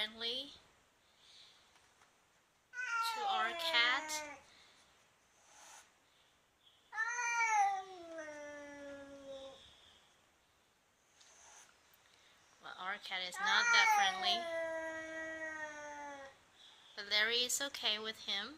friendly to our cat. Well, our cat is not that friendly, but Larry is okay with him.